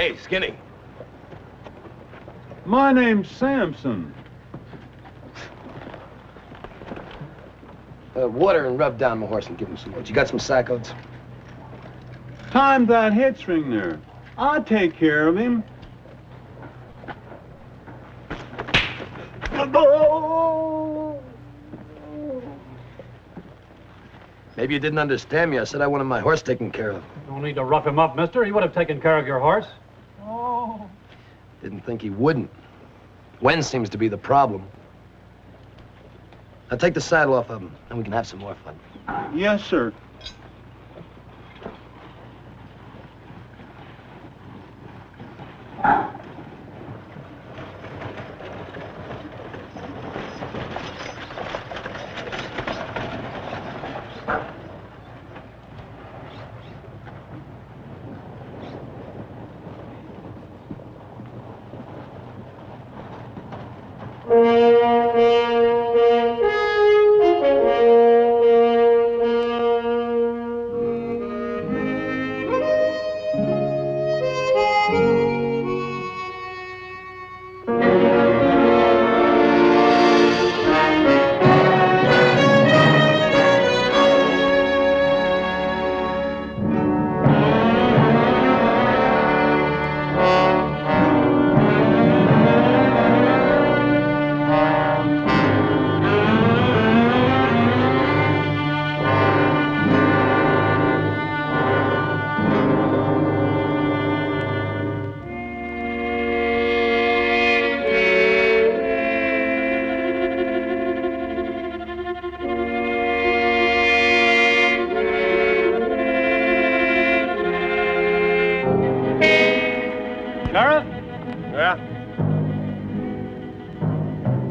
Hey, Skinny. My name's Samson. Water and rub down my horse and give him some wood. You got some sack oats? Time that head string there. I'll take care of him. Maybe you didn't understand me. I said I wanted my horse taken care of. No need to rough him up, mister. He would have taken care of your horse. Oh. Didn't think he wouldn't. When seems to be the problem. Now take the saddle off of him, and we can have some more fun. Yes, sir.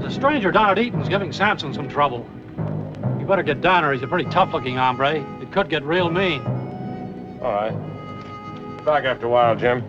Stranger down at Eaton's giving Samson some trouble. You better get down or he's a pretty tough-looking hombre. It could get real mean. All right. Back after a while, Jim.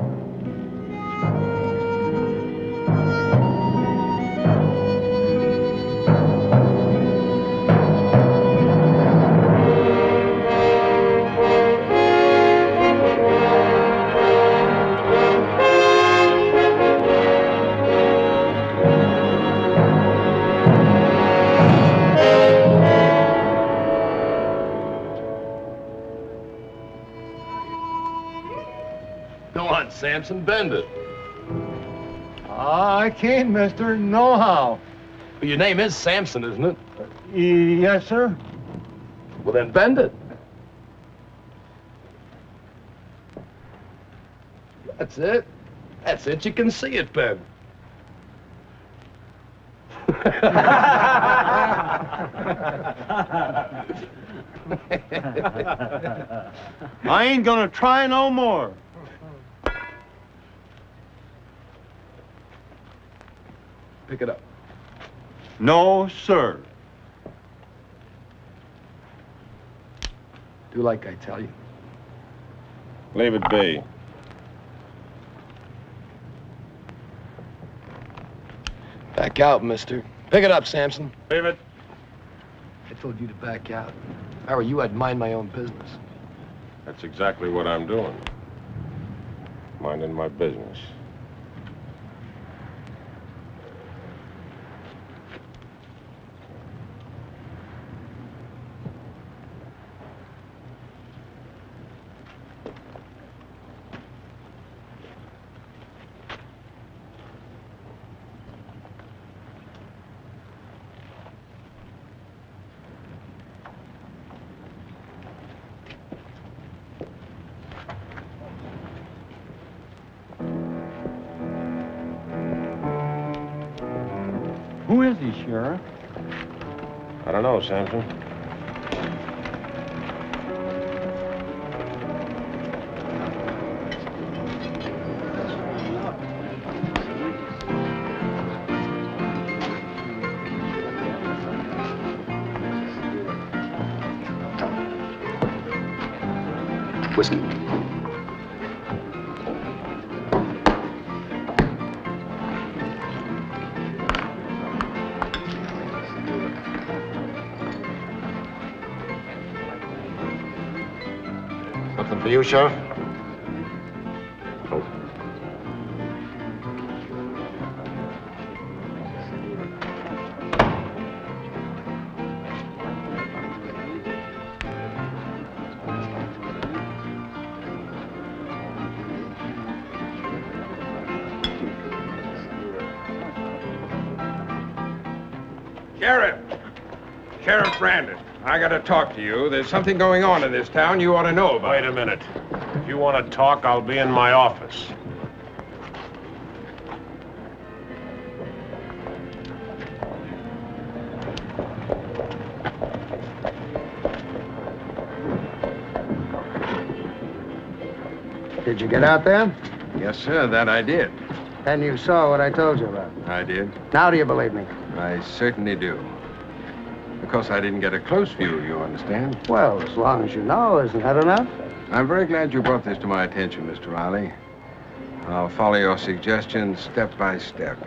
Samson, bend it. I can't, mister. No how. Well, your name is Samson, isn't it? Yes, sir. Well, then bend it. That's it. That's it. You can see it bend. I ain't gonna try no more. Pick it up. No, sir. Do like I tell you. Leave it be. Back out, mister. Pick it up, Samson. Leave it. I told you to back out. If I were you, I'd mind my own business. That's exactly what I'm doing. Minding my business. Who is he, Sheriff? I don't know, Samson. Whiskey. Something for you, Sheriff? Sheriff Brandon, I gotta talk to you. There's something going on in this town you ought to know about. Wait a minute. If you want to talk, I'll be in my office. Did you get out there? Yes, sir, that I did. And you saw what I told you about. I did. Now do you believe me? I certainly do. Of course, I didn't get a close view, you understand? Well, as long as you know, isn't that enough? I'm very glad you brought this to my attention, Mr. Reilly. I'll follow your suggestions step by step.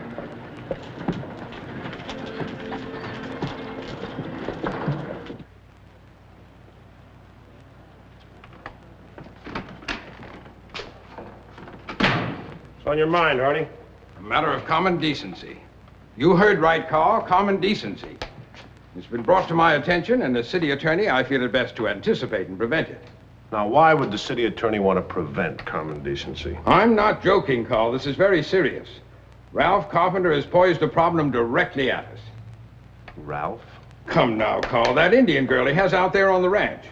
What's on your mind, Hardy? A matter of common decency. You heard right, Carl. Common decency. It's been brought to my attention, and as city attorney, I feel it best to anticipate and prevent it. Now, why would the city attorney want to prevent common decency? I'm not joking, Carl. This is very serious. Ralph Carpenter has poised a problem directly at us. Ralph? Come now, Carl. That Indian girl he has out there on the ranch.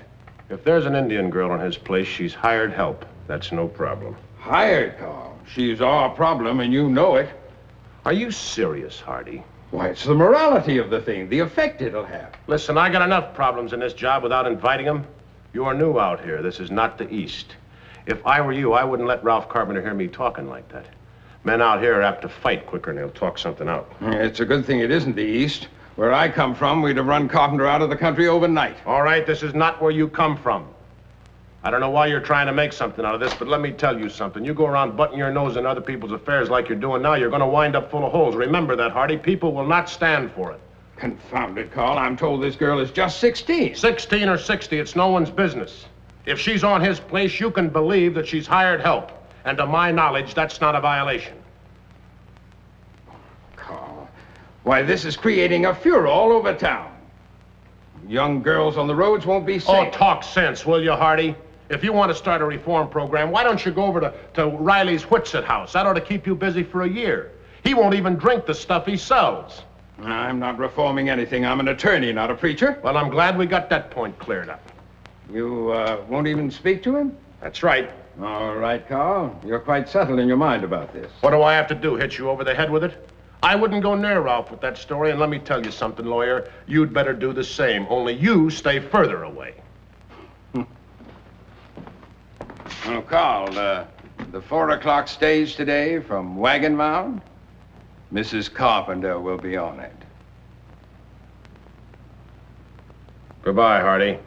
If there's an Indian girl in his place, she's hired help. That's no problem. Hired, Carl. She's our problem, and you know it. Are you serious, Hardy? Why, it's the morality of the thing, the effect it'll have. Listen, I got enough problems in this job without inviting them. You are new out here. This is not the East. If I were you, I wouldn't let Ralph Carpenter hear me talking like that. Men out here are apt to fight quicker and they'll talk something out. It's a good thing it isn't the East. Where I come from, we'd have run Carpenter out of the country overnight. All right, this is not where you come from. I don't know why you're trying to make something out of this, but let me tell you something. You go around butting your nose in other people's affairs like you're doing now, you're going to wind up full of holes. Remember that, Hardy. People will not stand for it. Confound it, Carl. I'm told this girl is just 16. 16 or 60, it's no one's business. If she's on his place, you can believe that she's hired help. And to my knowledge, that's not a violation. Carl, why, this is creating a furor all over town. Young girls on the roads won't be safe. Oh, talk sense, will you, Hardy? If you want to start a reform program, why don't you go over to Riley's Whitsett house? That ought to keep you busy for a year. He won't even drink the stuff he sells. I'm not reforming anything. I'm an attorney, not a preacher. Well, I'm glad we got that point cleared up. You won't even speak to him? That's right. All right, Carl. You're quite settled in your mind about this. What do I have to do, hit you over the head with it? I wouldn't go near Ralph with that story, and let me tell you something, lawyer. You'd better do the same, only you stay further away. Well, Carl, the 4 o'clock stage today from Wagon Mound, Mrs. Carpenter will be on it. Goodbye, Hardy.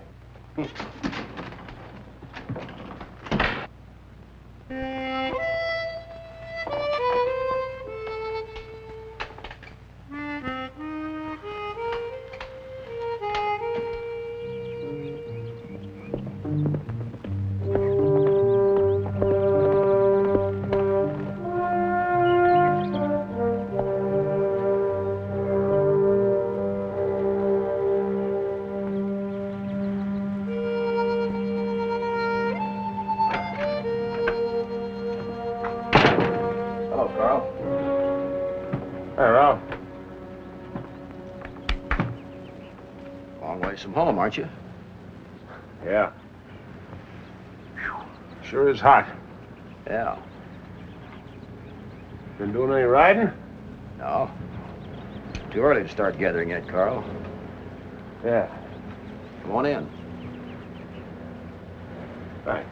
From home, aren't you? Yeah. Sure is hot. Yeah. Been doing any riding? No. Too early to start gathering yet, Carl. Yeah. Come on in. Thanks.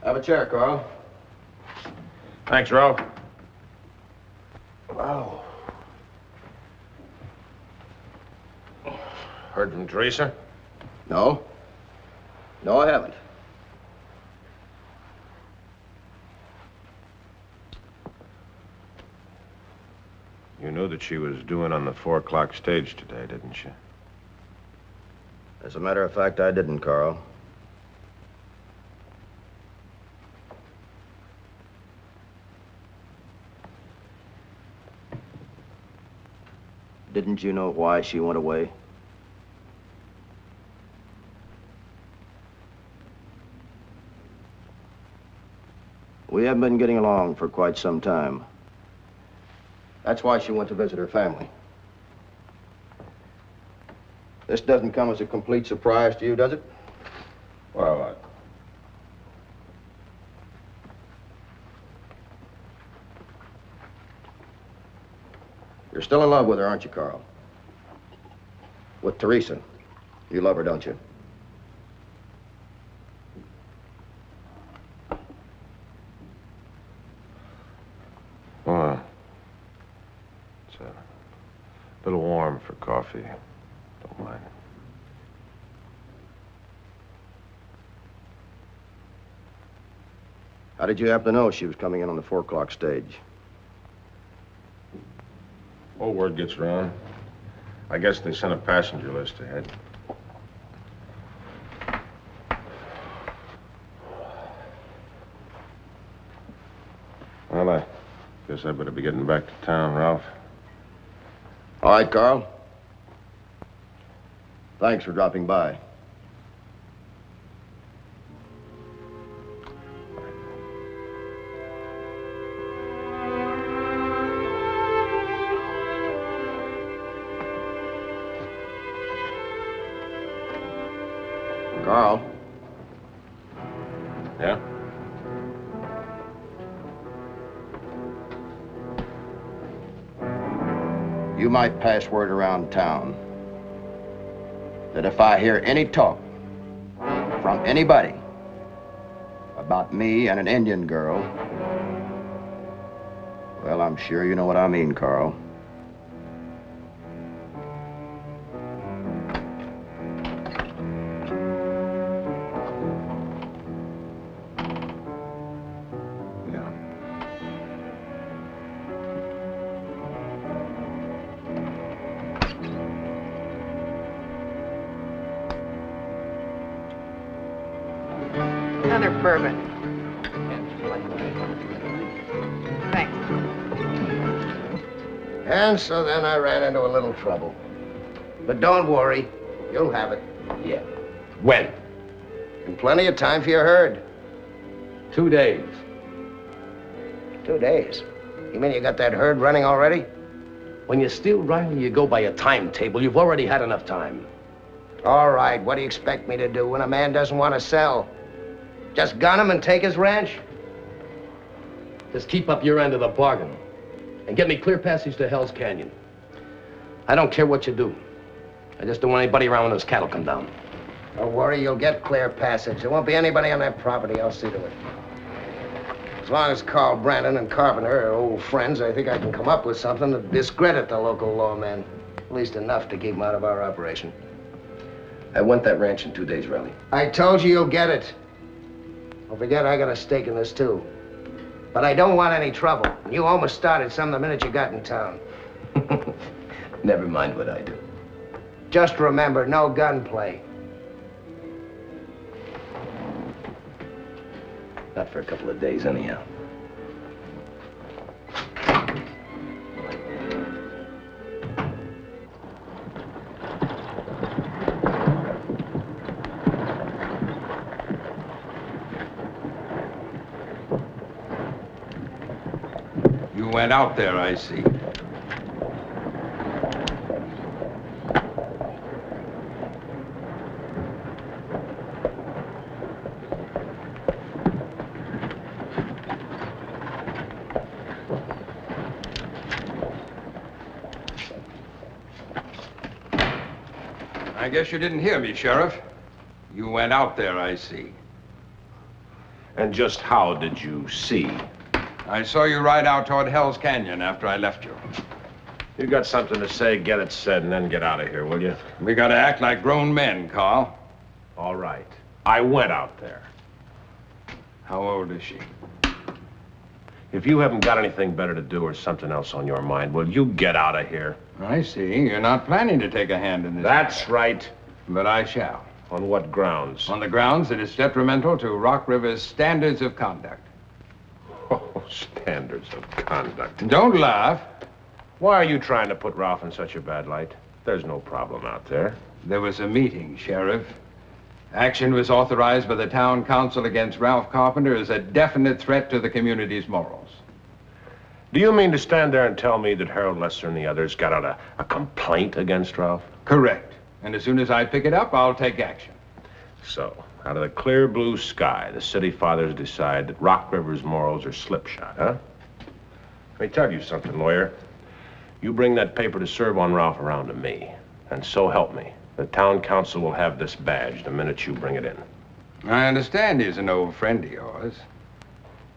Have a chair, Carl. Thanks, Ralph. Wow. Heard from Teresa? No. No, I haven't. You knew that she was doing on the 4 o'clock stage today, didn't you? As a matter of fact, I didn't, Carl. Didn't you know why she went away? We haven't been getting along for quite some time. That's why she went to visit her family. This doesn't come as a complete surprise to you, does it? Well, You're still in love with her, aren't you, Carl? With Teresa. You love her, don't you? Well, it's a little warm for coffee. Don't mind. How did you happen to know she was coming in on the 4 o'clock stage? Oh, word gets around. I guess they sent a passenger list ahead. Well, I guess I better be getting back to town, Ralph. All right, Carl. Thanks for dropping by. Carl. Yeah? You might pass word around town that if I hear any talk from anybody about me and an Indian girl, well, I'm sure you know what I mean, Carl. Another bourbon. Thanks. And so then I ran into a little trouble. But don't worry, you'll have it. Yeah. When? And plenty of time for your herd. 2 days. 2 days? You mean you got that herd running already? When you steal Reilly, you go by a timetable. You've already had enough time. All right, what do you expect me to do when a man doesn't want to sell? Just gun him and take his ranch? Just keep up your end of the bargain. And get me clear passage to Hell's Canyon. I don't care what you do. I just don't want anybody around when those cattle come down. Don't worry, you'll get clear passage. There won't be anybody on that property. I'll see to it. As long as Carl Brandon and Carpenter are old friends, I think I can come up with something to discredit the local lawmen. At least enough to keep them out of our operation. I want that ranch in 2 days, Reilly. I told you you'll get it. Don't forget, I got a stake in this, too. But I don't want any trouble. You almost started some the minute you got in town. Never mind what I do. Just remember, no gunplay. Not for a couple of days, anyhow. You went out there, I see. I guess you didn't hear me, Sheriff. You went out there, I see. And just how did you see? I saw you ride out toward Hell's Canyon after I left you. You got something to say, get it said, and then get out of here, will you? We gotta act like grown men, Carl. All right. I went out there. How old is she? If you haven't got anything better to do or something else on your mind, will you get out of here? I see. You're not planning to take a hand in this. That's right. But I shall. On what grounds? On the grounds that it's detrimental to Rock River's standards of conduct. Oh, standards of conduct. Don't laugh. Why are you trying to put Ralph in such a bad light? There's no problem out there. There was a meeting, Sheriff. Action was authorized by the town council against Ralph Carpenter as a definite threat to the community's morals. Do you mean to stand there and tell me that Harold Lester and the others got out a complaint against Ralph? Correct. And as soon as I pick it up, I'll take action. So, out of the clear blue sky, the city fathers decide that Rock River's morals are slipshod, huh? Let me tell you something, lawyer. You bring that paper to serve on Ralph around to me, and so help me. The town council will have this badge the minute you bring it in. I understand he's an old friend of yours.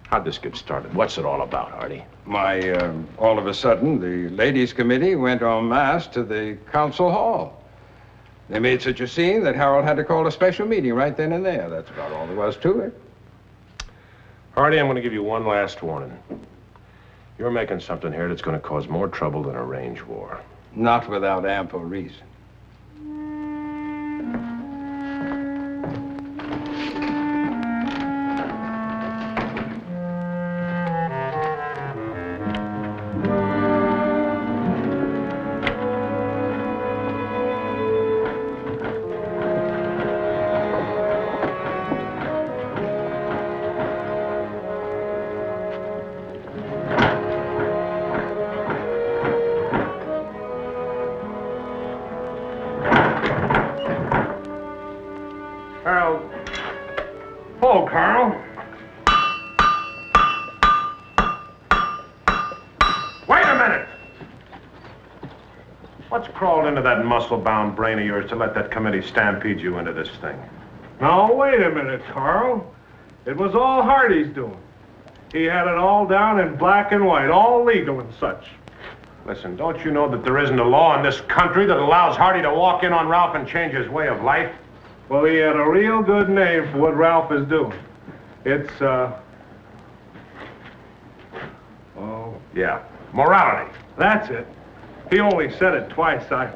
How'd this get started? What's it all about, Hardy? Why, all of a sudden, the ladies' committee went en masse to the council hall. They made such a scene that Harold had to call a special meeting right then and there. That's about all there was to it. Hardy, I'm going to give you one last warning. You're making something here that's going to cause more trouble than a range war. Not without ample reason. That muscle-bound brain of yours to let that committee stampede you into this thing. Now, wait a minute, Carl. It was all Hardy's doing. He had it all down in black and white, all legal and such. Listen, don't you know that there isn't a law in this country that allows Hardy to walk in on Ralph and change his way of life? Well, he had a real good name for what Ralph is doing. It's, oh, yeah, morality. That's it. He only said it twice. I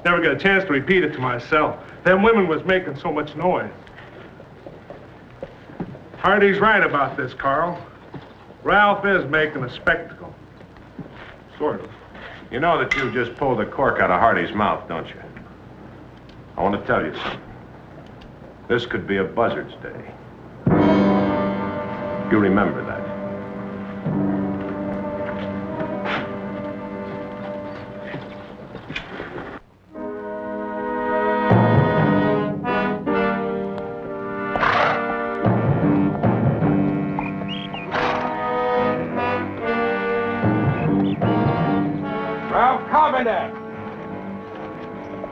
never got a chance to repeat it to myself. Them women was making so much noise. Hardy's right about this, Carl. Ralph is making a spectacle. Sort of. You know that you just pulled the cork out of Hardy's mouth, don't you? I want to tell you something. This could be a buzzard's day. You remember that.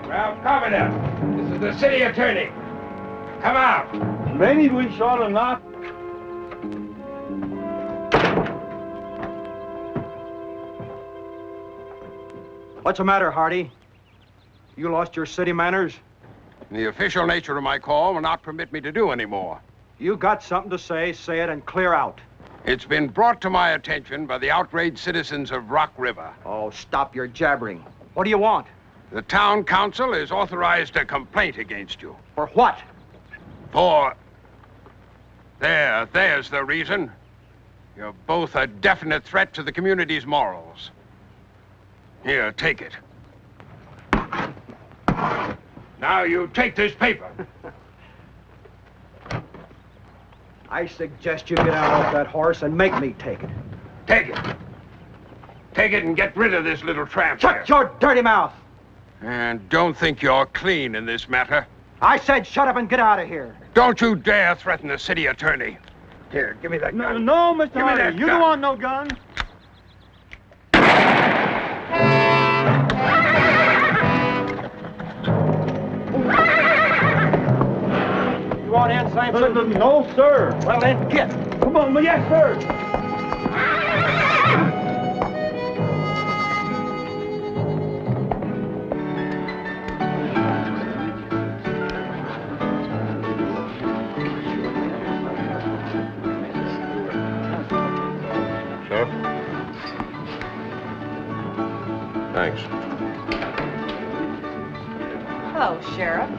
Ralph Carpenter, this is the city attorney. Come out. Maybe we ought to not. What's the matter, Hardy? You lost your city manners? The official nature of my call will not permit me to do any more. You got something to say it, and clear out. It's been brought to my attention by the outraged citizens of Rock River. Oh, stop your jabbering. What do you want? The town council has authorized a complaint against you. For what? For... There's the reason. You're both a definite threat to the community's morals. Here, take it. Now you take this paper. I suggest you get out off that horse and make me take it. Take it. Take it and get rid of this little tramp Shut here. your dirty mouth! And don't think you're clean in this matter. I said shut up and get out of here. Don't you dare threaten the city attorney. Here, give me that gun. No, Mr. Give me Hardy, that you gun. don't want no gun. You want in, Sampson? No, sir. Well, then get. Come on, yes, sir. Thanks. Hello, Sheriff.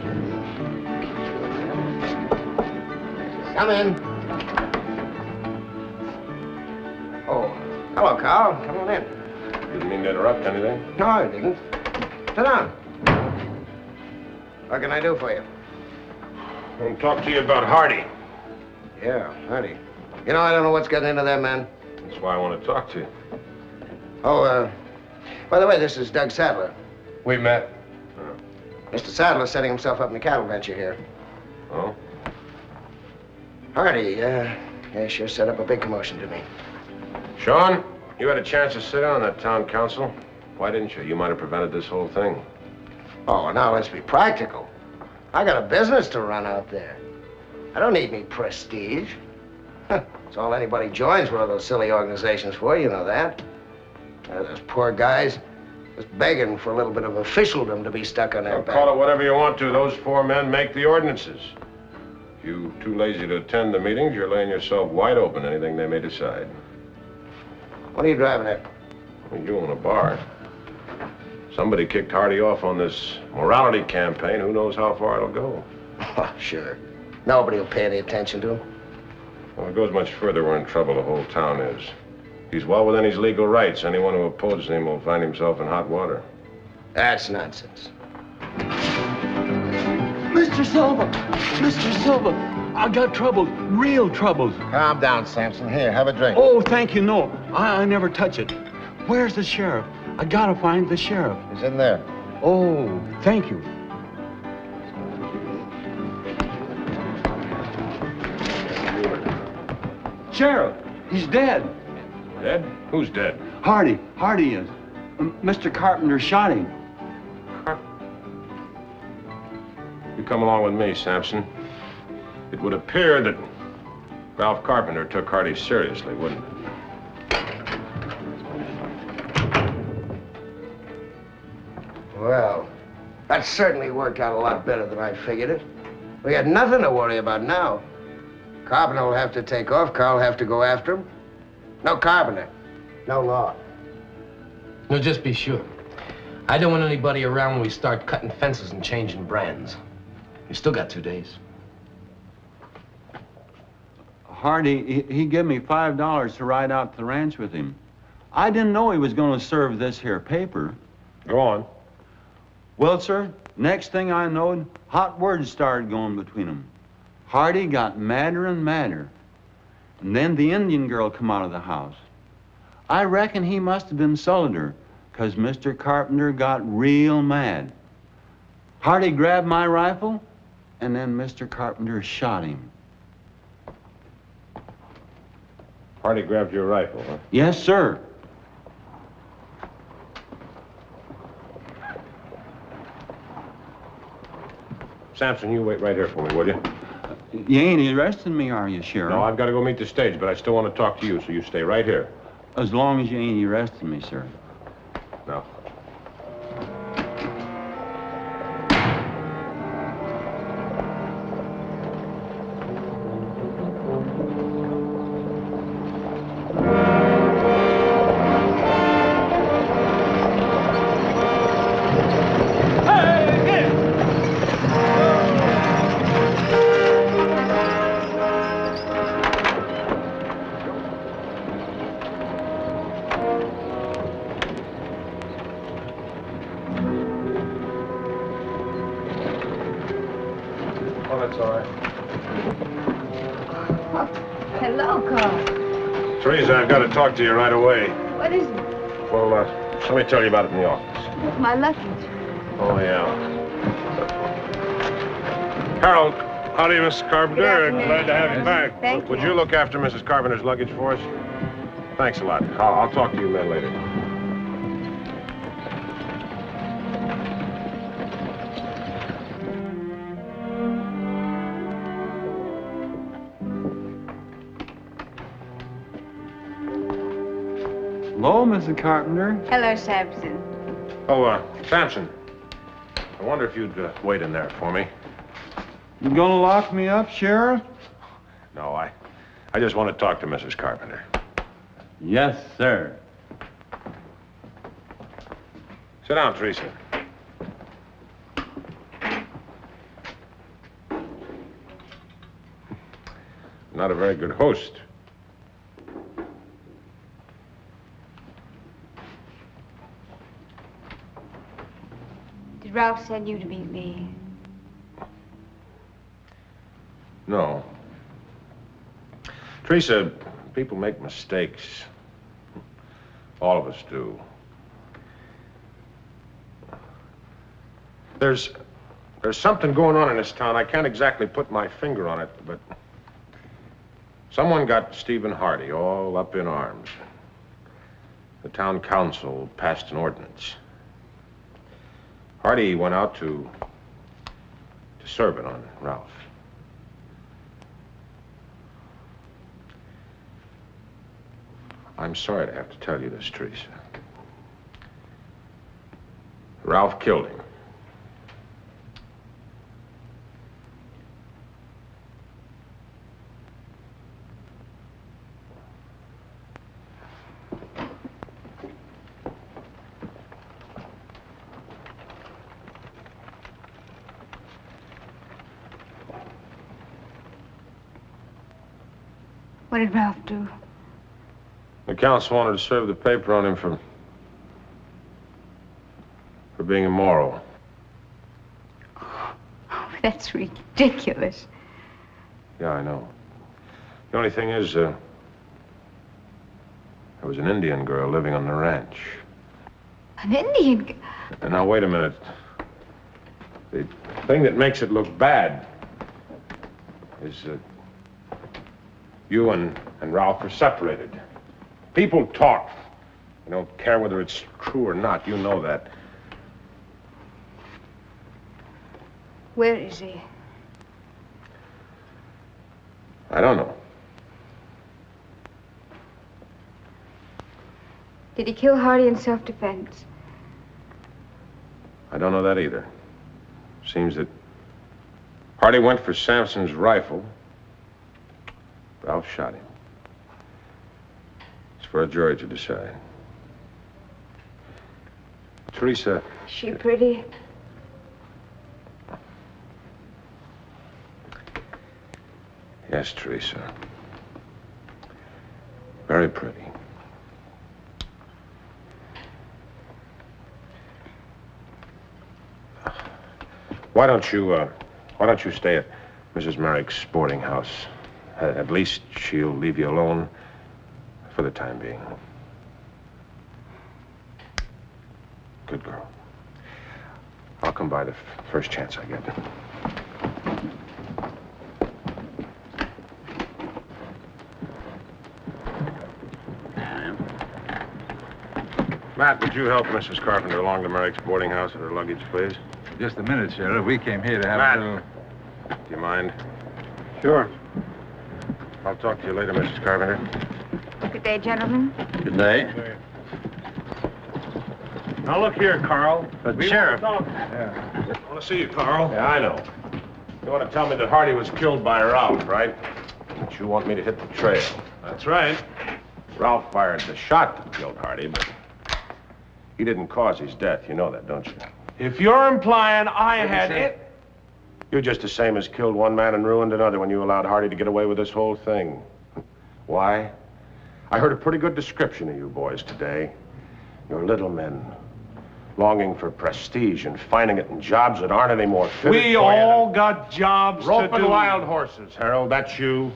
Come in. Oh, hello, Carl. Come on in. Didn't mean to interrupt anything. No, I didn't. Sit down. What can I do for you? I want to talk to you about Hardy. Yeah, Hardy. You know, I don't know what's gotten into that man. That's why I want to talk to you. Oh, by the way, this is Doug Sadler. We met. Mr. Sadler's setting himself up in the cattle venture here. Oh? Hardy, yeah, sure set up a big commotion to me. Sean, you had a chance to sit on that town council. Why didn't you? You might have prevented this whole thing. Oh, now let's be practical. I got a business to run out there. I don't need any prestige. It's all anybody joins one of those silly organizations for, you know that. Those poor guys just begging for a little bit of officialdom to be stuck on their back. Call it whatever you want to. Those 4 men make the ordinances. If you're too lazy to attend the meetings, you're laying yourself wide open to anything they may decide. What are you driving at? Well, you own a bar. Somebody kicked Hardy off on this morality campaign. Who knows how far it'll go? Oh, sure. Nobody will pay any attention to him. Well, if it goes much further, we're in trouble. The whole town is. He's well within his legal rights. Anyone who opposes him will find himself in hot water. That's nonsense. Mr. Silver! Mr. Silver! I got troubles, real troubles. Calm down, Sampson. Here, have a drink. Oh, thank you, no. I never touch it. Where's the sheriff? I gotta find the sheriff. He's in there. Oh, thank you. Sheriff, he's dead. Dead? Who's dead? Hardy is. Mr. Carpenter shot him. You come along with me, Sampson. It would appear that Ralph Carpenter took Hardy seriously, wouldn't it? Well, that certainly worked out a lot better than I figured it. We had nothing to worry about now. Carpenter will have to take off. Carl will have to go after him. No Carpenter. No law. No, just be sure. I don't want anybody around when we start cutting fences and changing brands. You still got 2 days. Hardy, he gave me $5 to ride out to the ranch with him. I didn't know he was going to serve this here paper. Go on. Well, sir, next thing I knowed, hot words started going between them. Hardy got madder and madder. And then the Indian girl come out of the house. I reckon he must have been insulted her, 'cause Mr. Carpenter got real mad. Hardy grabbed my rifle, and then Mr. Carpenter shot him. Hardy grabbed your rifle, huh? Yes, sir. Sampson, you wait right here for me, will you? You ain't arresting me, are you, Sheriff? No, I've got to go meet the stage, but I still want to talk to you, so you stay right here. As long as you ain't arresting me, sir. No. Hello, Carl. Teresa, I've got to talk to you right away. What is it? Well, let me tell you about it in the office. My luggage. Oh, yeah. Harold, howdy, Mr. Carpenter. Good afternoon. Glad to have you back. Thank you. Would you look after Mrs. Carpenter's luggage for us? Thanks a lot. I'll talk to you men later. Hello, Mrs. Carpenter. Hello, Sampson. Oh, Sampson. I wonder if you'd wait in there for me. You gonna lock me up, Sheriff? No, I just want to talk to Mrs. Carpenter. Yes, sir. Sit down, Teresa. Not a very good host. Did Ralph send you to meet me? No. Teresa, people make mistakes. All of us do. There's something going on in this town. I can't exactly put my finger on it, but someone got Stephen Hardy all up in arms. The town council passed an ordinance. Hardy went out to serve it on Ralph. I'm sorry to have to tell you this, Teresa. Ralph killed him. What did Ralph do? The council wanted to serve the paper on him for being immoral. Oh, that's ridiculous. Yeah, I know. The only thing is, there was an Indian girl living on the ranch. An Indian girl? Now, wait a minute. The thing that makes it look bad is that you and Ralph are separated. People talk. They don't care whether it's true or not. You know that. Where is he? I don't know. Did he kill Hardy in self-defense? I don't know that either. Seems that Hardy went for Sampson's rifle. Ralph shot him. It's for a jury to decide. Teresa. Is she pretty? Yes, Teresa. Very pretty. Why don't you stay at Mrs. Merrick's boarding house? At least she'll leave you alone for the time being. Good girl. I'll come by the first chance I get. Matt, would you help Mrs. Carpenter along to Merrick's boarding house with her luggage, please? Just a minute, Sheriff. We came here to have Matt, a little... do you mind? Sure. I'll talk to you later, Mrs. Carpenter. Good day, gentlemen. Good day. Now, look here, Carl. Sheriff. I want to see you, Carl. Yeah, I know. You want to tell me that Hardy was killed by Ralph, right? But you want me to hit the trail. That's right. Ralph fired the shot that killed Hardy, but he didn't cause his death. You know that, don't you? If you're implying I had it... You're just the same as killed one man and ruined another when you allowed Hardy to get away with this whole thing. Why? I heard a pretty good description of you boys today. You're little men, longing for prestige and finding it in jobs that aren't any more fitted We all got jobs to Roping do. wild horses, Harold, that's you.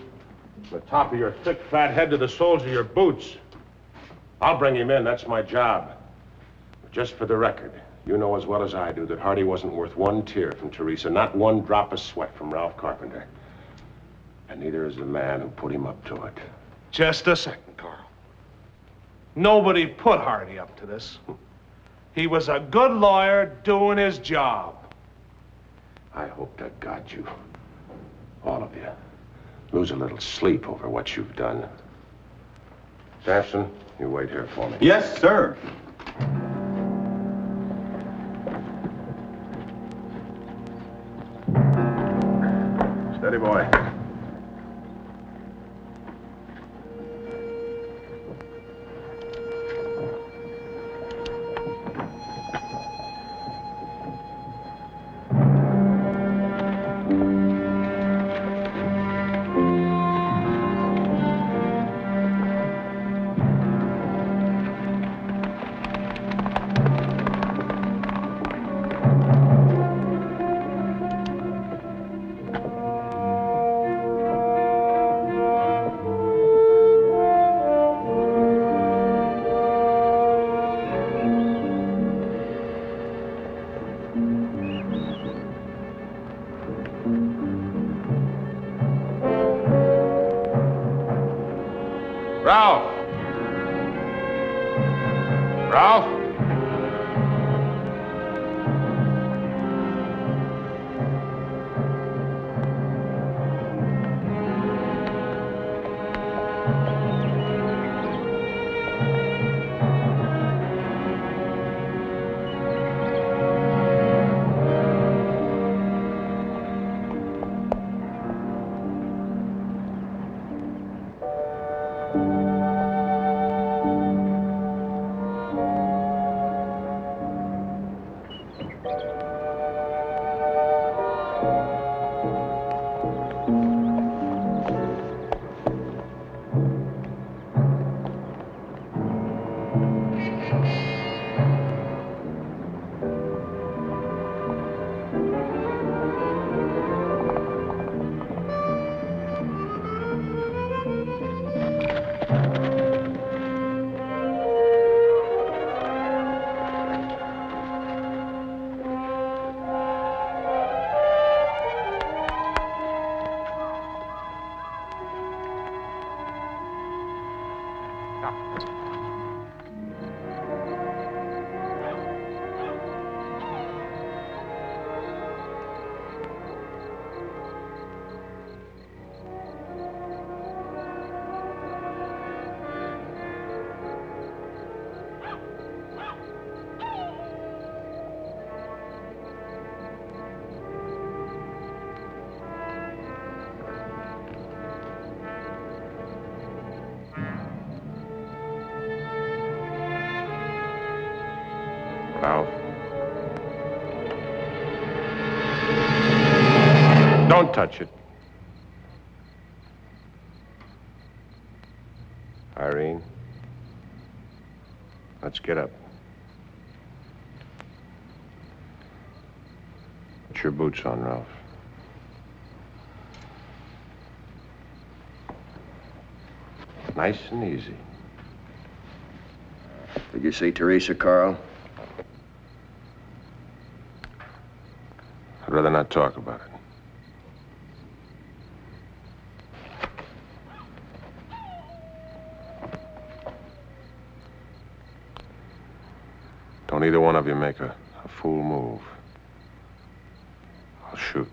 From the top of your thick, fat head to the soles of your boots. I'll bring him in, that's my job. But just for the record, you know as well as I do that Hardy wasn't worth one tear from Teresa, not one drop of sweat from Ralph Carpenter. And neither is the man who put him up to it. Just a second, Carl. Nobody put Hardy up to this. He was a good lawyer doing his job. I hope to God you, all of you, lose a little sleep over what you've done. Sampson, you wait here for me. Yes, sir. Steady, boy. Ralph! Ralph? Ralph. Don't touch it. Irene, let's get up. Put your boots on, Ralph. Nice and easy. Did you see Teresa, Carl? I'd rather not talk about it. Don't either one of you make a fool move. I'll shoot.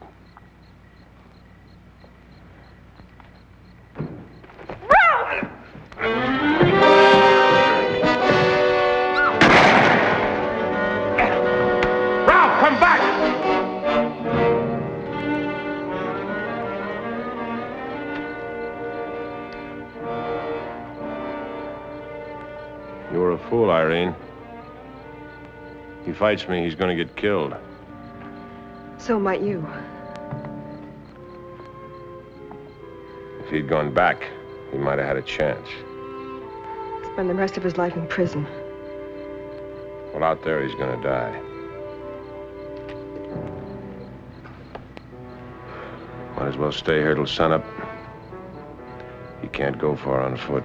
Ralph, come back! You were a fool, Irene. He fights me, he's gonna get killed. So might you. If he'd gone back, he might have had a chance. Spend the rest of his life in prison. Well, out there, he's gonna die. Might as well stay here till sunup. He can't go far on foot.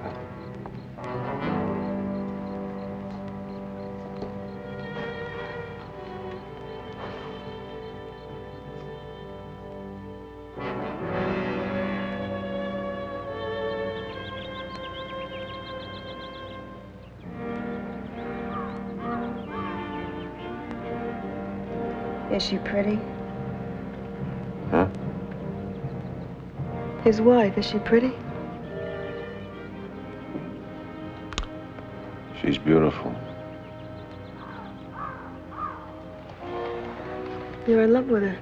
Is she pretty? Huh? His wife, is she pretty? She's beautiful. You're in love with her.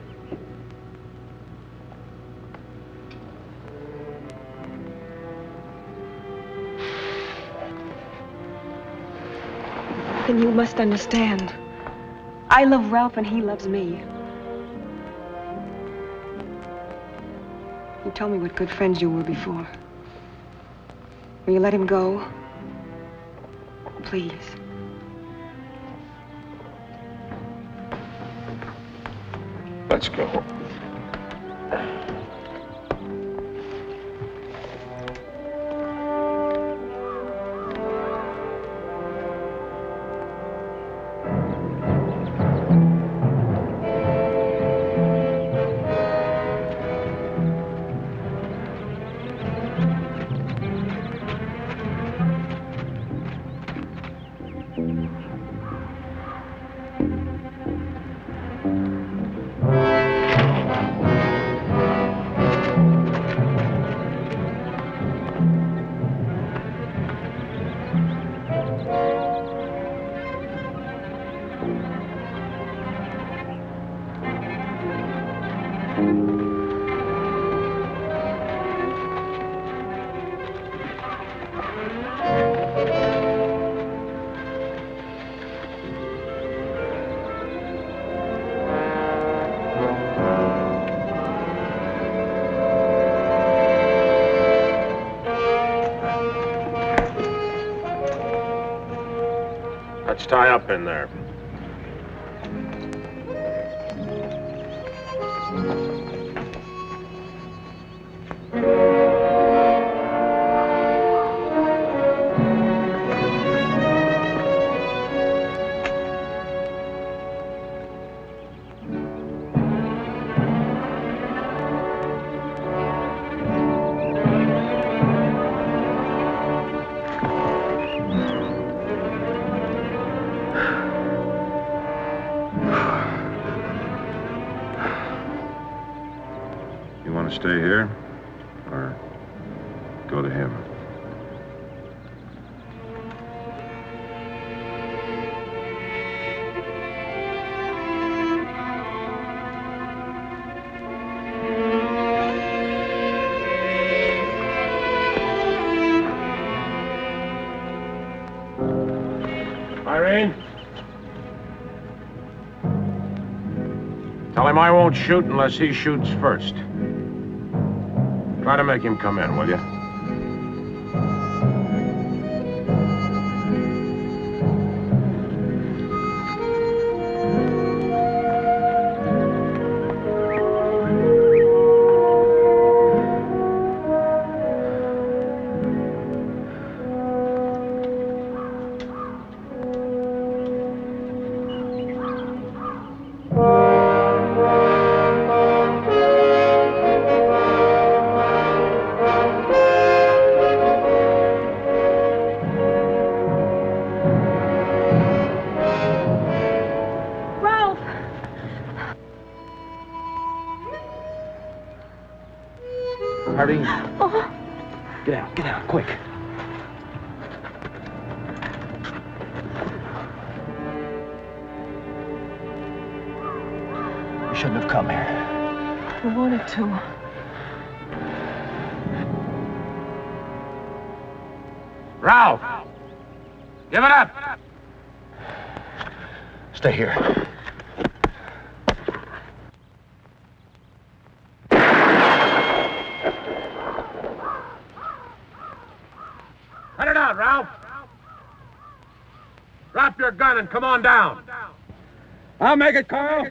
Then you must understand. I love Ralph and he loves me. You told me what good friends you were before. Will you let him go? Please. Let's go. tie up in there. Stay here, or go to him? Irene? Tell him I won't shoot unless he shoots first. Try to make him come in, will you? Irene. Oh. Get out, quick. You shouldn't have come here. I wanted to. Ralph! Give it up! Stay here. Cut it out, Ralph! Drop your gun and come on down. I'll make it, Carl.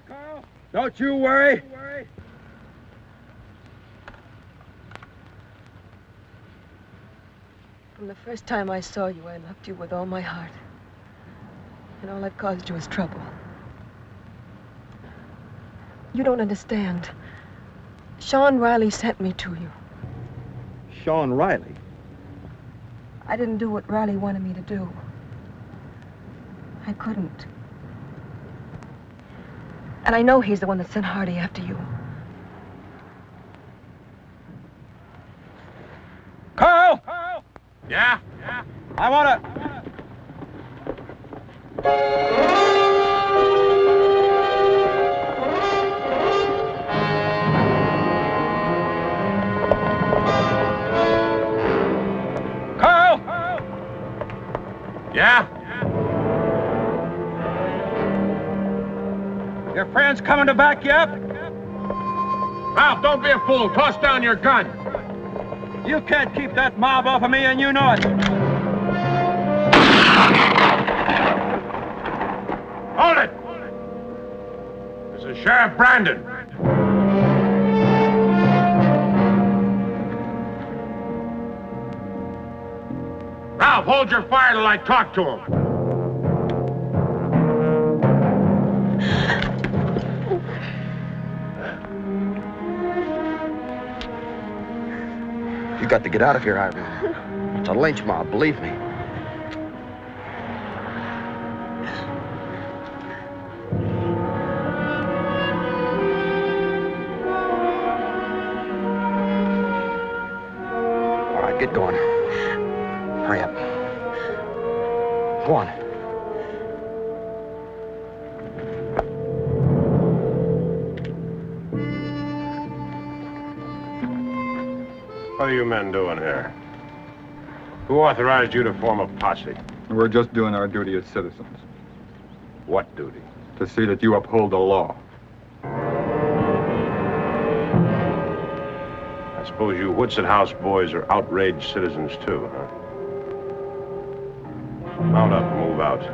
Don't you worry. From the first time I saw you, I loved you with all my heart. And all I've caused you is trouble. You don't understand. John Reilly sent me to you. John Reilly? I didn't do what Reilly wanted me to do. I couldn't. And I know he's the one that sent Hardy after you. Carl! Yeah? I want to... Carl! Yeah? Your friend's coming to back you up? Ralph, don't be a fool. Toss down your gun. You can't keep that mob off of me, and you know it. Hold it! This is Sheriff Brandon. Ralph, hold your fire till I talk to him. You got to get out of here, Irene. It's a lynch mob, believe me. All right, get going. Hurry up. Go on. What are you men doing here? Who authorized you to form a posse? We're just doing our duty as citizens. What duty? To see that you uphold the law. I suppose you Woodson House boys are outraged citizens too, huh? Mount up and move out.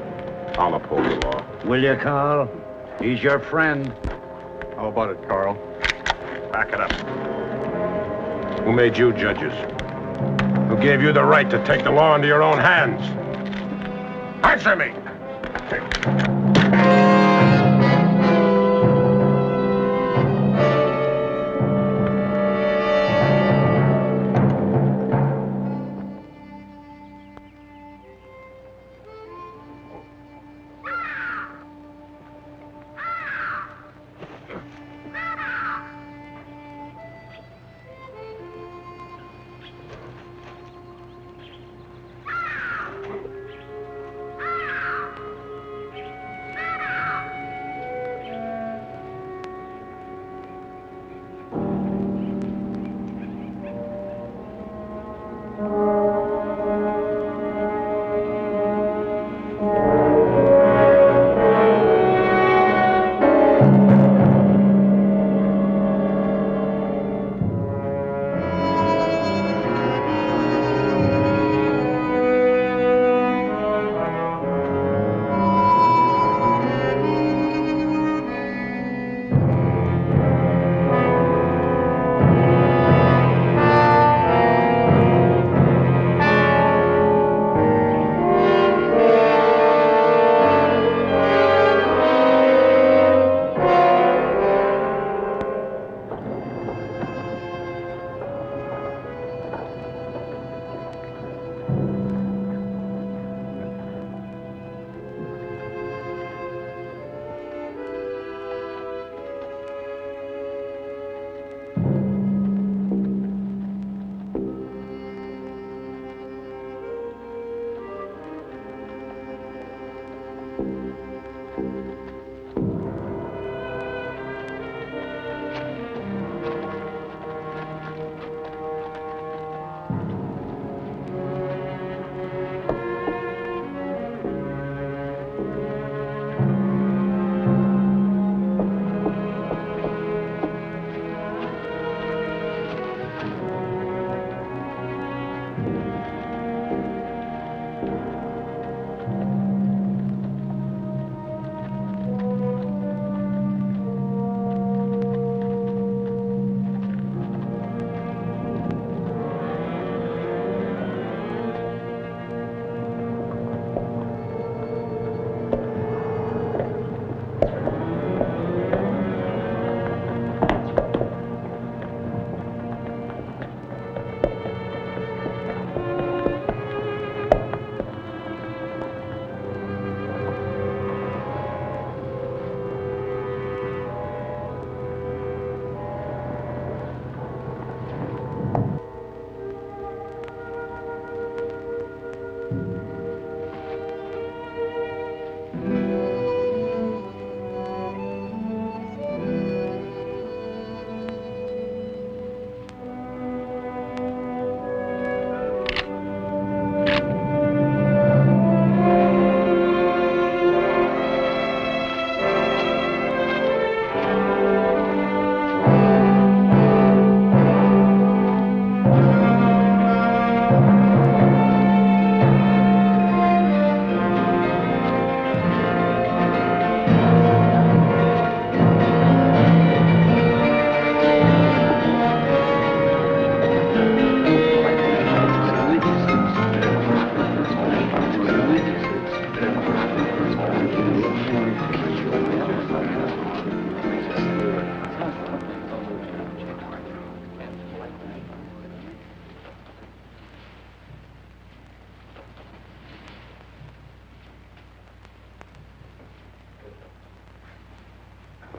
I'll uphold the law. Will you, Carl? He's your friend. How about it, Carl? Back it up. Who made you judges? Who gave you the right to take the law into your own hands? Answer me!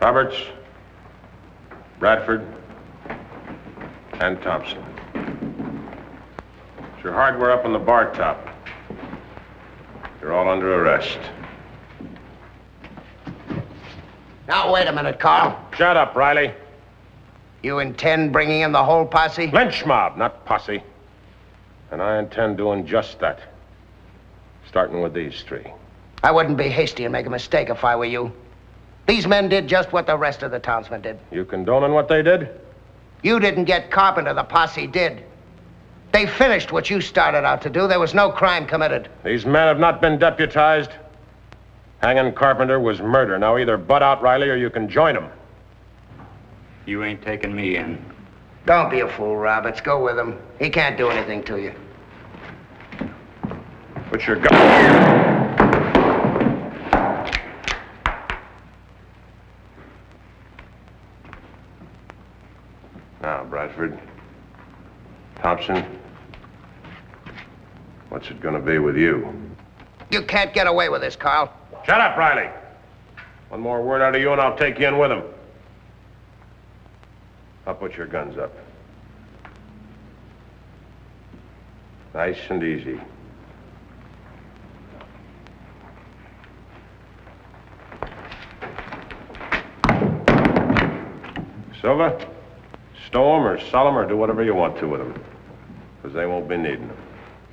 Roberts, Bradford, and Thompson. It's your hardware up on the bar top. You're all under arrest. Now, wait a minute, Carl. Shut up, Reilly. You intend bringing in the whole posse? Lynch mob, not posse. And I intend doing just that. Starting with these three. I wouldn't be hasty and make a mistake if I were you. These men did just what the rest of the townsmen did. You condoning what they did? You didn't get Carpenter, the posse did. They finished what you started out to do. There was no crime committed. These men have not been deputized. Hanging Carpenter was murder. Now either butt out Reilly or you can join him. You ain't taking me in. Don't be a fool, Roberts. Go with him. He can't do anything to you. Put your gun. Now, Bradford. Thompson. What's it gonna be with you? You can't get away with this, Carl. Shut up, Reilly. One more word out of you and I'll take you in with him. I'll put your guns up. Nice and easy. Silva, stow 'em or sell 'em or do whatever you want to with them. Because they won't be needing them.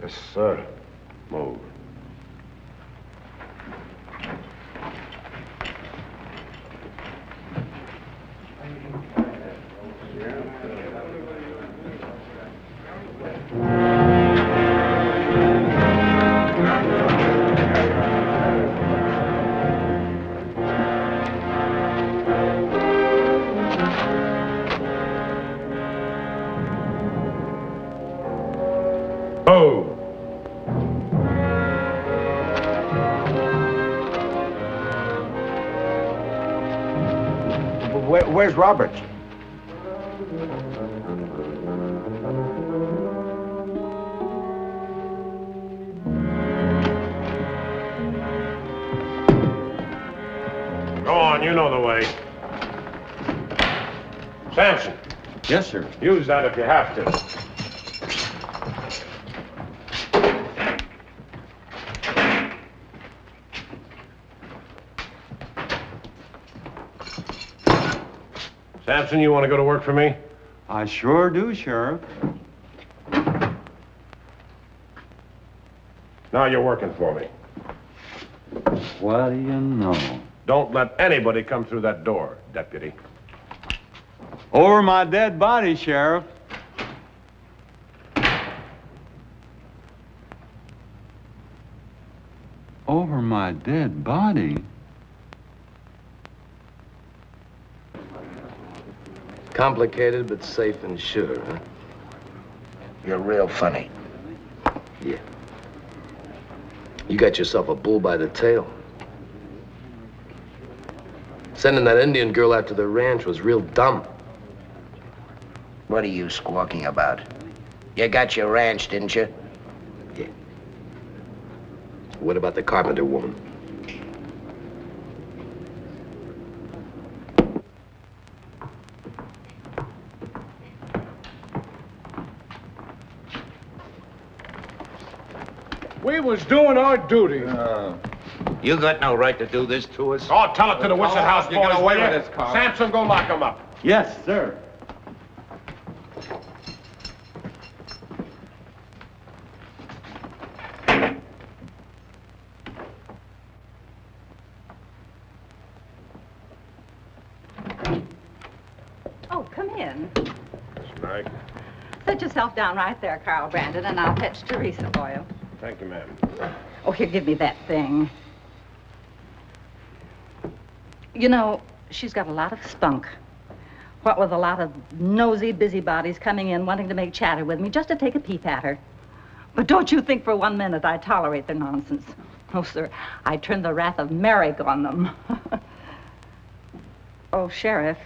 Yes, sir. Move. Where's Roberts? Go on, you know the way. Sampson. Yes, sir. Use that if you have to. Sampson, you want to go to work for me? I sure do, Sheriff. Now you're working for me. What do you know? Don't let anybody come through that door, Deputy. Over my dead body, Sheriff. Over my dead body? Complicated, but safe and sure, huh? You're real funny. Yeah. You got yourself a bull by the tail. Sending that Indian girl out to the ranch was real dumb. What are you squawking about? You got your ranch, didn't you? Yeah. What about the Carpenter woman? We was doing our duty. You got no right to do this to us. Oh, tell it to the Whistle House you get boys, away will with you? this, Carl. Sampson, go lock them up. Yes, sir. Oh, come in. That's right. Sit yourself down right there, Carl Brandon, and I'll fetch Teresa for you. Thank you, ma'am. Oh, here, give me that thing. You know, she's got a lot of spunk. What with a lot of nosy busybodies coming in wanting to make chatter with me just to take a peep at her. But don't you think for 1 minute I tolerate their nonsense. Oh, sir, I turn the wrath of Merrick on them. Oh, Sheriff,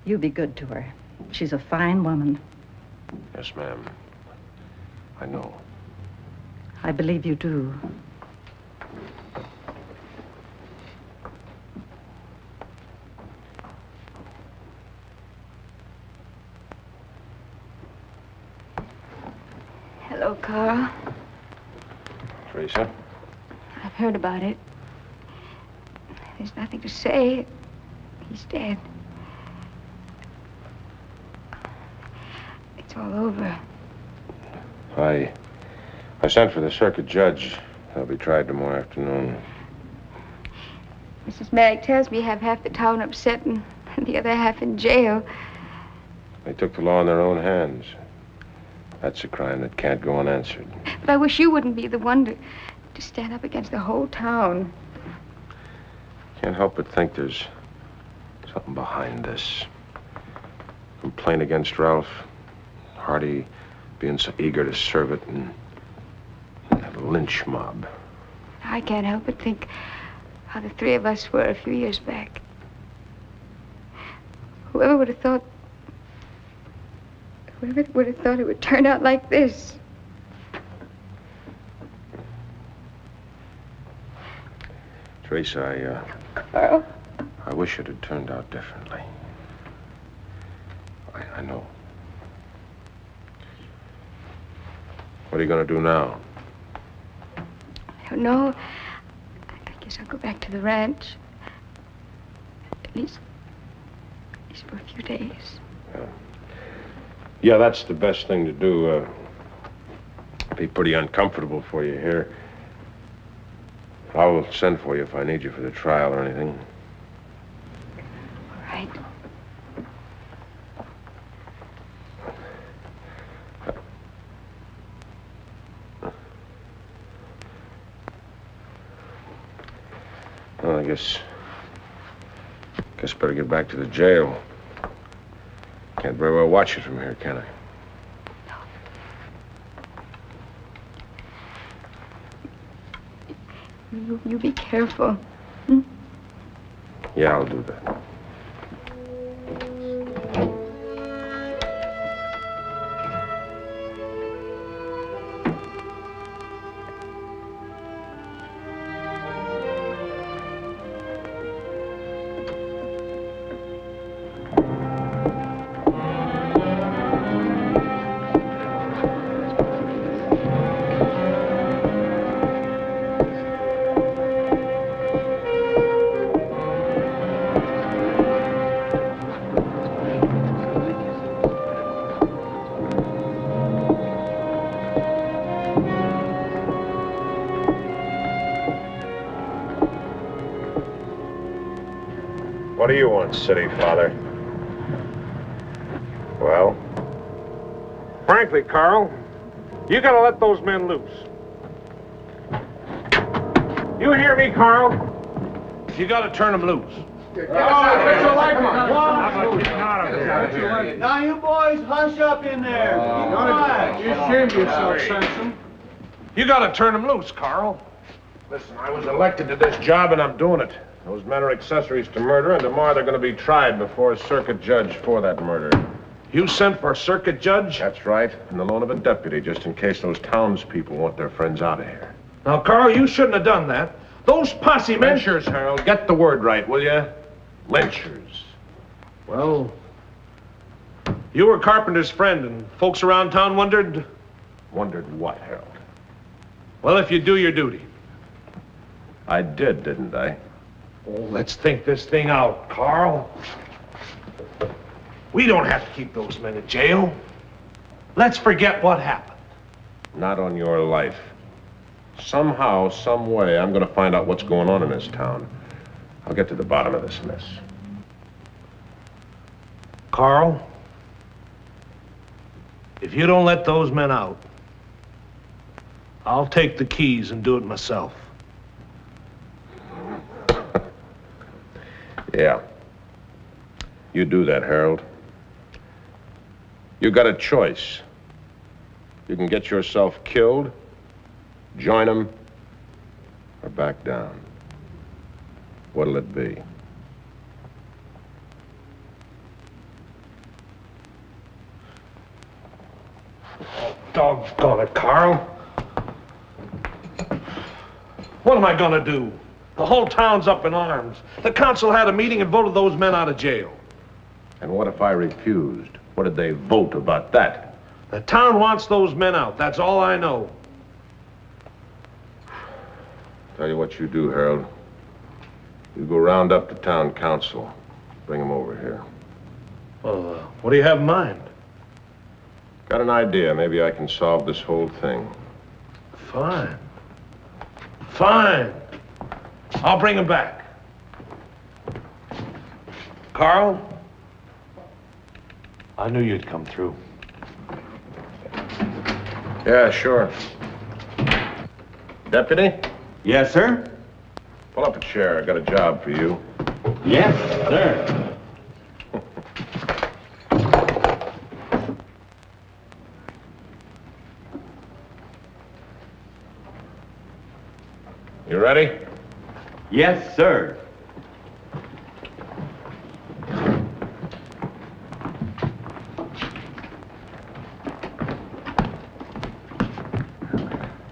you be good to her. She's a fine woman. Yes, ma'am. I know. I believe you do. Hello, Carl. Teresa? I've heard about it. There's nothing to say. He's dead. It's all over. I sent for the circuit judge. He'll be tried tomorrow afternoon. Mrs. Merrick tells me you have half the town upset and the other half in jail. They took the law in their own hands. That's a crime that can't go unanswered. But I wish you wouldn't be the one to stand up against the whole town. Can't help but think there's something behind this. Complaint against Ralph. Hardy being so eager to serve it, and that lynch mob. I can't help but think how the three of us were a few years back. Whoever would have thought it would turn out like this? Teresa, Carl? I wish it had turned out differently. I know. What are you going to do now? I don't know. I guess I'll go back to the ranch. At least for a few days. Yeah, that's the best thing to do. Be pretty uncomfortable for you here. I'll send for you if I need you for the trial or anything. All right. Well, I guess better get back to the jail. Can't very well watch it from here, can I? You be careful. Yeah, I'll do that. What do you want, City Father? Well? Frankly, Carl, you gotta let those men loose. You hear me, Carl? You gotta turn them loose. Now you boys hush up in there. Keep quiet. You ashamed yourself, Samson. You gotta turn them loose, Carl. Listen, I was elected to this job and I'm doing it. Those men are accessories to murder, and tomorrow they're going to be tried before a circuit judge for that murder. You sent for a circuit judge? That's right, and the loan of a deputy, just in case those townspeople want their friends out of here. Now, Carl, you shouldn't have done that. Those posse men... Lynchers, Harold. Get the word right, will you? Lynchers. Well, you were Carpenter's friend, and folks around town wondered... Wondered what, Harold? Well, if you do your duty. I did, didn't I? Oh, let's think this thing out, Carl. We don't have to keep those men in jail. Let's forget what happened. Not on your life. Somehow, some way, I'm going to find out what's going on in this town. I'll get to the bottom of this mess. Carl, if you don't let those men out, I'll take the keys and do it myself. Yeah. You do that, Harold. You got a choice. You can get yourself killed, join them, or back down. What'll it be? Oh, doggone it, Carl. What am I gonna do? The whole town's up in arms. The council had a meeting and voted those men out of jail. And what if I refused? What did they vote about that? The town wants those men out. That's all I know. Tell you what you do, Harold. You go round up the town council. Bring them over here. Well, what do you have in mind? Got an idea. Maybe I can solve this whole thing. Fine. Fine. I'll bring him back. Carl, I knew you'd come through. Yeah, sure. Deputy? Yes, sir? Pull up a chair. I got a job for you. Yes, sir. You ready? Yes, sir.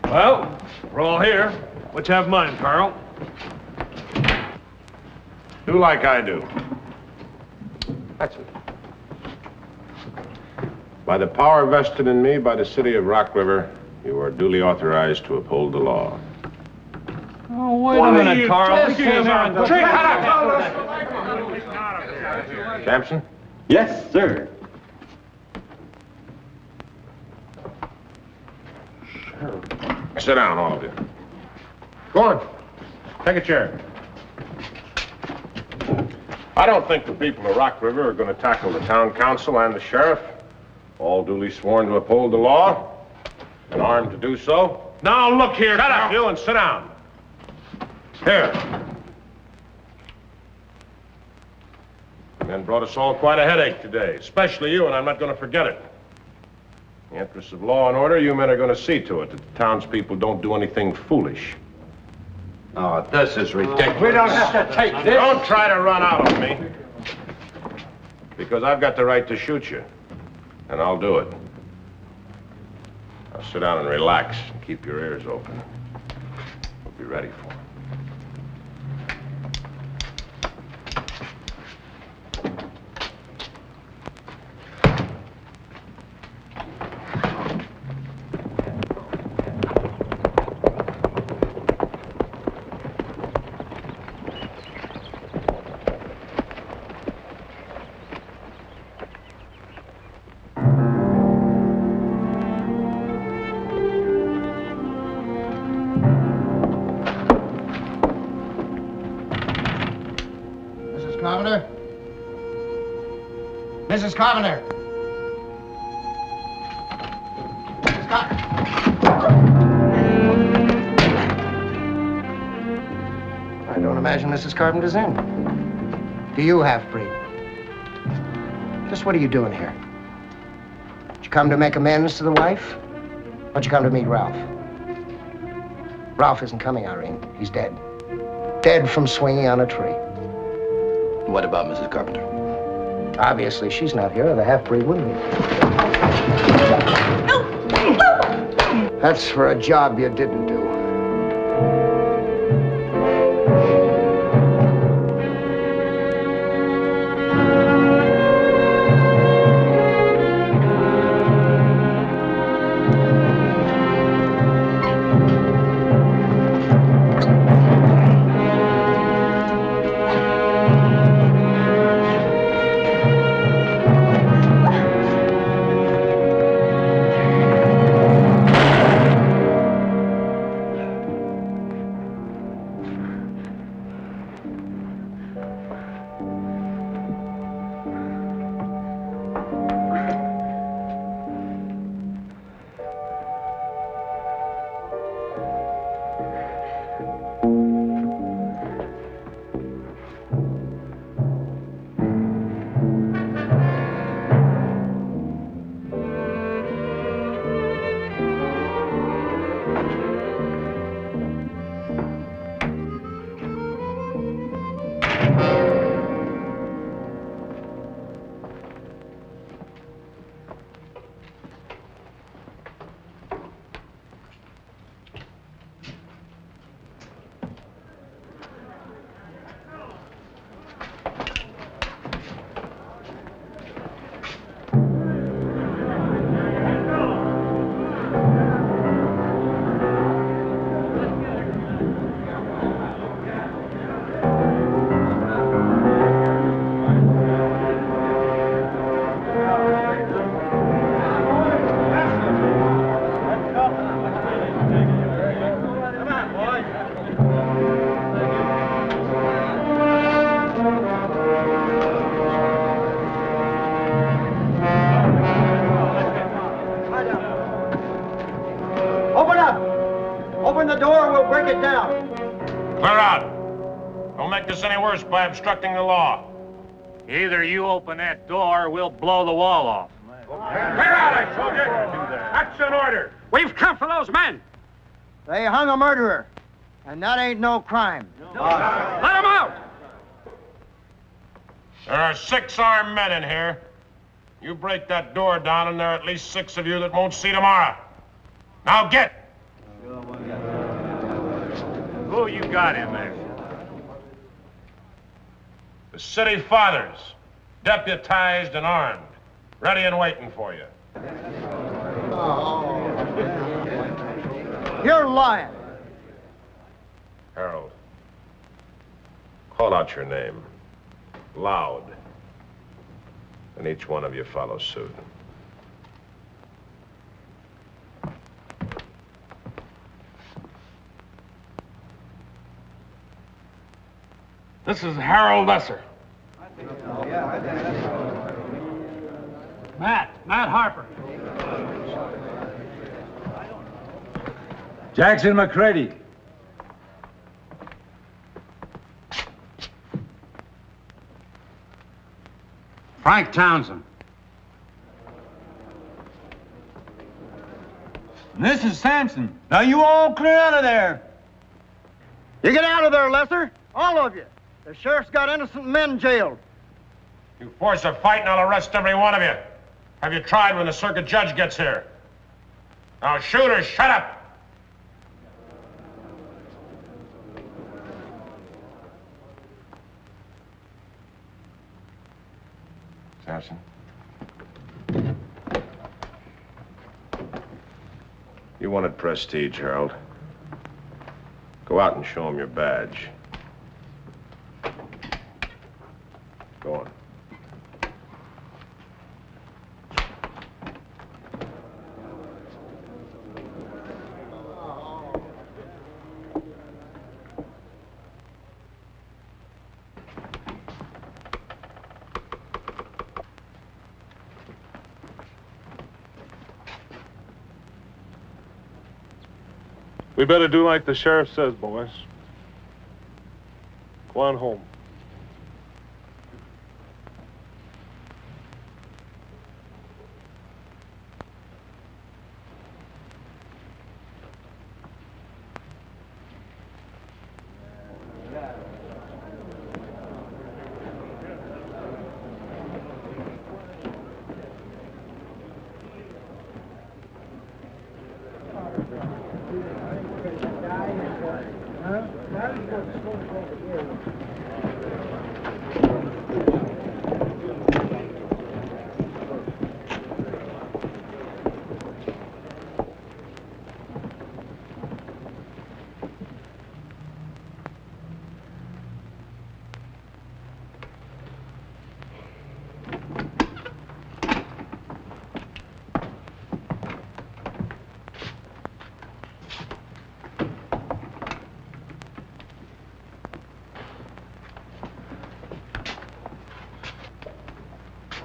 Well, we're all here. What you have in mind, Carl? Do like I do. That's it. By the power vested in me by the city of Rock River, you are duly authorized to uphold the law. Oh, wait a minute, Carl. Sampson? Yes, sir. Sit down, all of you. Go on. Take a chair. I don't think the people of Rock River are going to tackle the town council and the sheriff, all duly sworn to uphold the law and armed to do so. Now, look here. Shut up, you, and sit down. Here. Men brought us all quite a headache today, especially you, and I'm not going to forget it. In the interests of law and order, you men are going to see to it that the townspeople don't do anything foolish. Oh, this is ridiculous. We don't have to take this. Don't try to run out on me. Because I've got the right to shoot you. And I'll do it. Now sit down and relax and keep your ears open. We'll be ready for it. Carpenter? Mrs. Carpenter? Mrs. I don't imagine Mrs. Carpenter's in. Do you, half-breed? Just what are you doing here? Did you come to make amends to the wife? Or did you come to meet Ralph? Ralph isn't coming, Irene. He's dead. Dead from swinging on a tree. What about Mrs. Carpenter? Obviously, she's not here, or the half-breed wouldn't be. That's for a job you didn't do. Open up! Open the door and we'll break it down. Clear out. Don't make this any worse by obstructing the law. Either you open that door or we'll blow the wall off. Clear out, I told you! That's an order! We've come for those men! They hung a murderer, and that ain't no crime. Let them out! There are 6 armed men in here. You break that door down, and there are at least 6 of you that won't see tomorrow. Now get! Who you got in there? The city fathers, deputized and armed, ready and waiting for you. You're lying. Harold, call out your name, loud, and each one of you follow suit. This is Harold Lesser. Matt Harper. Jackson McCready. Frank Townsend. And this is Sampson. Now you all clear out of there. You get out of there, Lesser. All of you. The sheriff's got innocent men jailed. You force a fight and I'll arrest every one of you. Have you tried when the circuit judge gets here? Now shoot or shut up. Sampson. You wanted prestige, Harold. Go out and show him your badge. Go on. We better do like the sheriff says, boys. Go on home.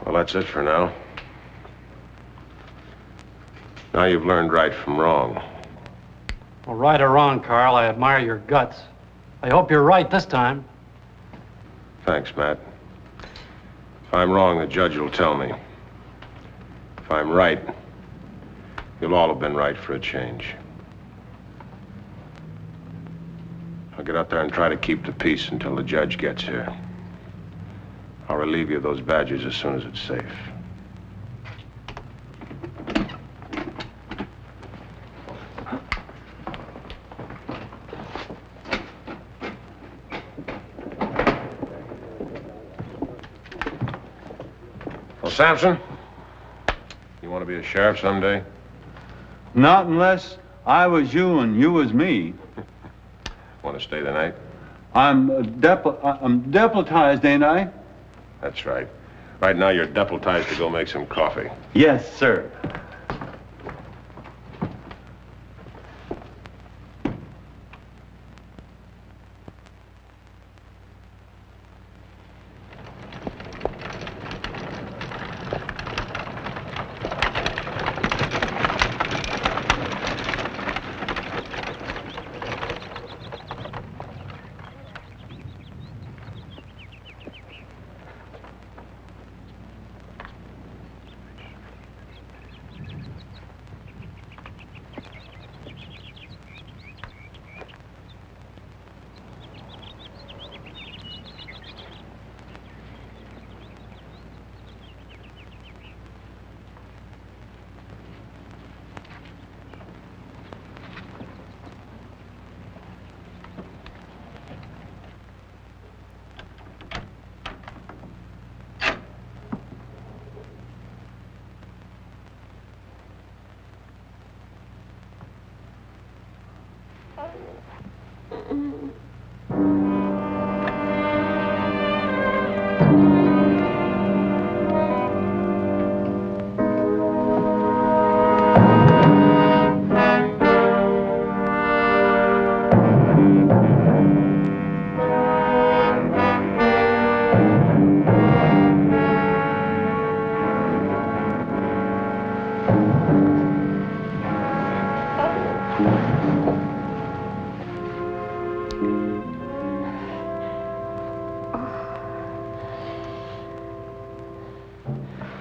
Well, that's it for now. Now you've learned right from wrong. Well, right or wrong, Carl, I admire your guts. I hope you're right this time. Thanks, Matt. If I'm wrong, the judge will tell me. If I'm right, you'll all have been right for a change. I'll get out there and try to keep the peace until the judge gets here. I'll relieve you of those badges as soon as it's safe. Well, Sampson, you want to be a sheriff someday? Not unless I was you and you was me. Want to stay the night? I'm deputized, ain't I? That's right. Right now, you're deputized to go make some coffee. Yes, sir.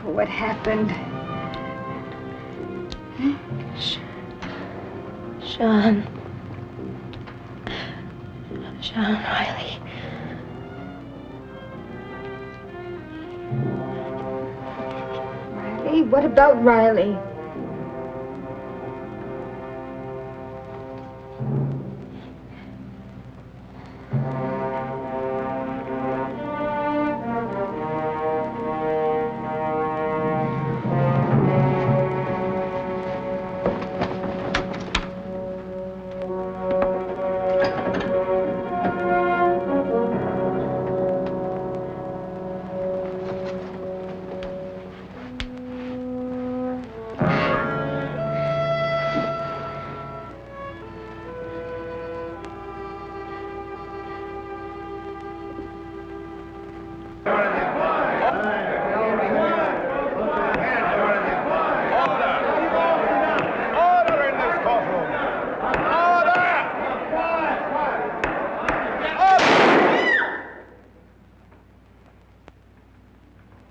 What happened? John Reilly. Reilly? What about Reilly?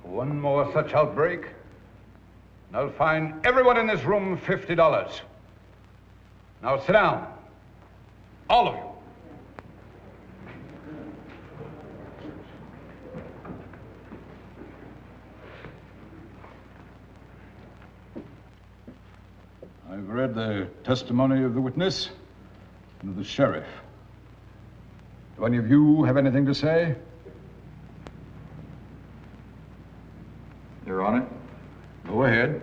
One more such outbreak, and I'll fine everyone in this room $50. Now sit down, all of you. I've read the testimony of the witness and of the sheriff. Do any of you have anything to say? Your Honor? Go ahead.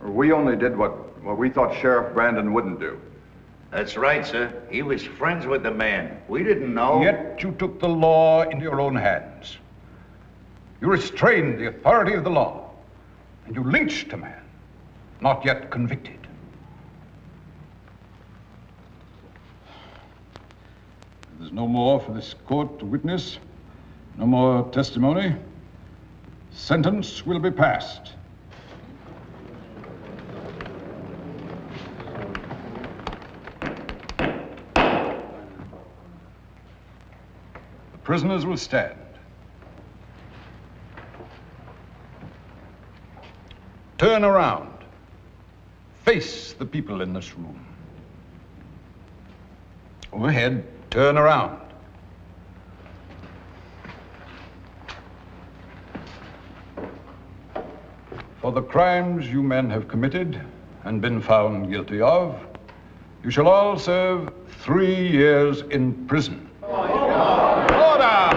We only did what we thought Sheriff Brandon wouldn't do. That's right, sir. He was friends with the man. We didn't know. Yet you took the law into your own hands. You restrained the authority of the law, and you lynched a man, not yet convicted. There's no more for this court to witness, no more testimony. Sentence will be passed. The prisoners will stand. Turn around. Face the people in this room. Go ahead, turn around. For the crimes you men have committed and been found guilty of, you shall all serve 3 years in prison. Order!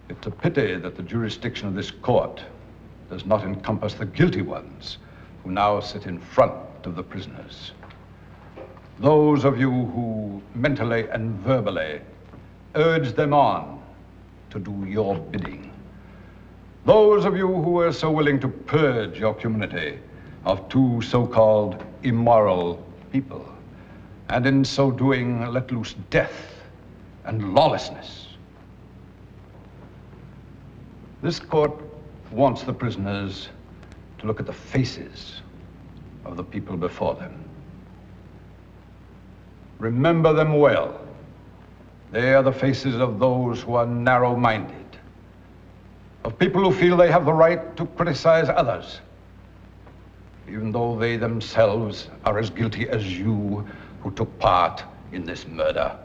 It's a pity that the jurisdiction of this court does not encompass the guilty ones who now sit in front of the prisoners. Those of you who mentally and verbally urge them on to do your bidding. Those of you who are so willing to purge your community of 2 so-called immoral people, and in so doing let loose death and lawlessness. This court wants the prisoners to look at the faces of the people before them. Remember them well. They are the faces of those who are narrow-minded, of people who feel they have the right to criticize others, even though they themselves are as guilty as you who took part in this murder.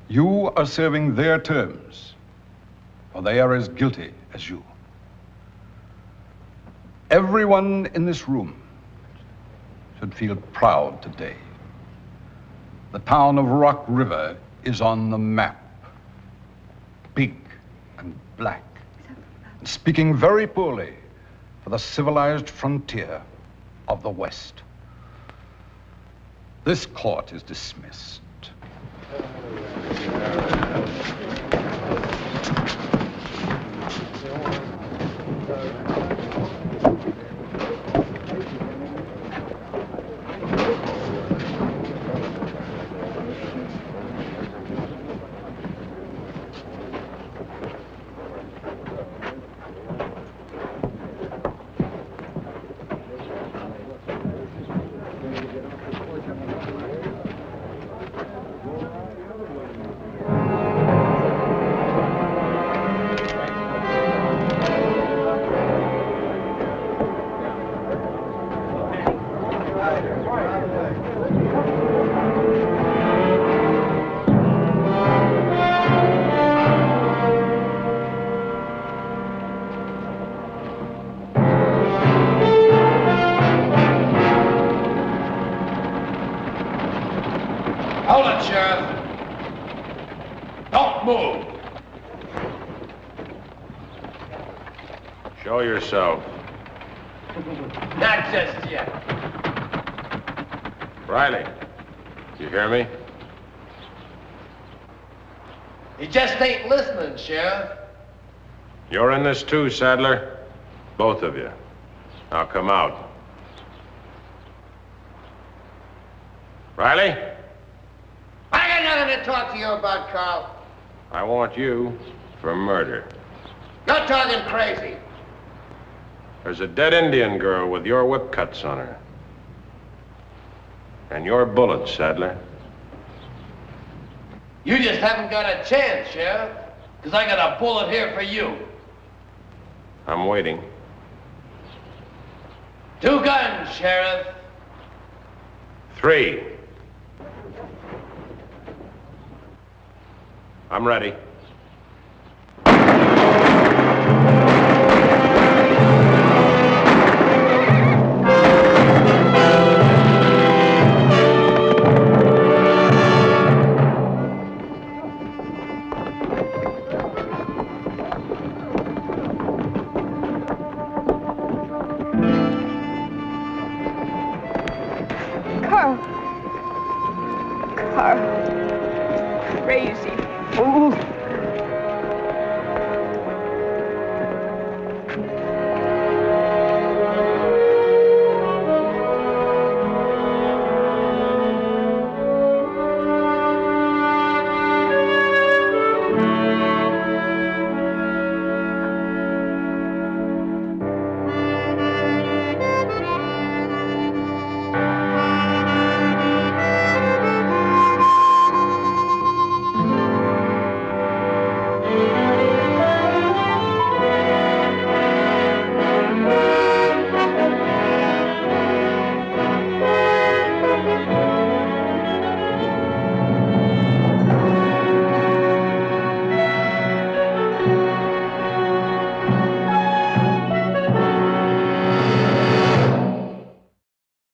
You are serving their terms, for they are as guilty as you. Everyone in this room should feel proud today. The town of Rock River is on the map, big and and black, and speaking very poorly for the civilized frontier of the West. This court is dismissed. Hold it, Sheriff. Don't move. Show yourself. Not just yet. Reilly, you hear me? He just ain't listening, Sheriff. You're in this too, Sadler. Both of you. Now come out. Reilly? I got nothing to talk to you about, Carl. I want you for murder. You're talking crazy. There's a dead Indian girl with your whip cuts on her. And your bullets, Sadler. You just haven't got a chance, Sheriff, because I got a bullet here for you. I'm waiting. 2 guns, Sheriff. 3. I'm ready. Carl. Carl. Crazy fool.